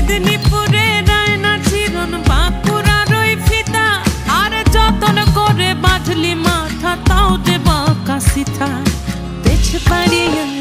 মেদিনীপুরে রায়না চিরন বাঁকুড়া রই ফিতা আর যতন করে বাঁধলি মাথা তাও যে বাঁকা সিথা পেছ পাড়িয়ে